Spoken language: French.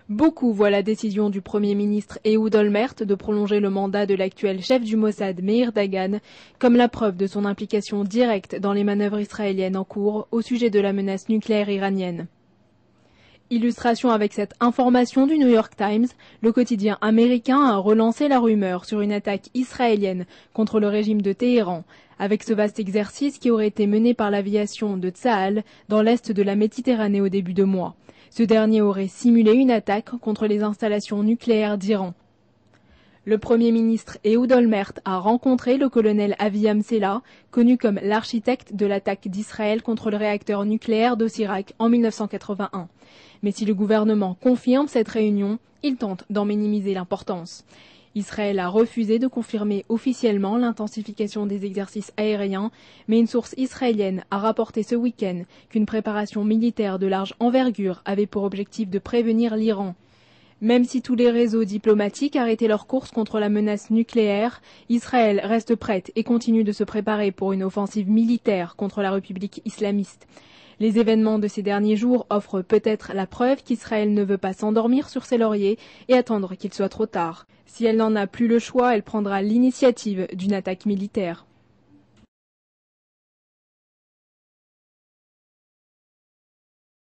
Beaucoup voient la décision du Premier ministre Ehud Olmert de prolonger le mandat de l'actuel chef du Mossad Meir Dagan comme la preuve de son implication directe dans les manœuvres israéliennes en cours au sujet de la menace nucléaire iranienne. Illustration avec cette information du New York Times, le quotidien américain a relancé la rumeur sur une attaque israélienne contre le régime de Téhéran, avec ce vaste exercice qui aurait été mené par l'aviation de Tsahal dans l'est de la Méditerranée au début de mois. Ce dernier aurait simulé une attaque contre les installations nucléaires d'Iran. Le Premier ministre Ehud Olmert a rencontré le colonel Avi Hamsela, connu comme l'architecte de l'attaque d'Israël contre le réacteur nucléaire d'Osirak en 1981. Mais si le gouvernement confirme cette réunion, il tente d'en minimiser l'importance. Israël a refusé de confirmer officiellement l'intensification des exercices aériens, mais une source israélienne a rapporté ce week-end qu'une préparation militaire de large envergure avait pour objectif de prévenir l'Iran. Même si tous les réseaux diplomatiques arrêtaient leur course contre la menace nucléaire, Israël reste prête et continue de se préparer pour une offensive militaire contre la République islamiste. Les événements de ces derniers jours offrent peut-être la preuve qu'Israël ne veut pas s'endormir sur ses lauriers et attendre qu'il soit trop tard. Si elle n'en a plus le choix, elle prendra l'initiative d'une attaque militaire.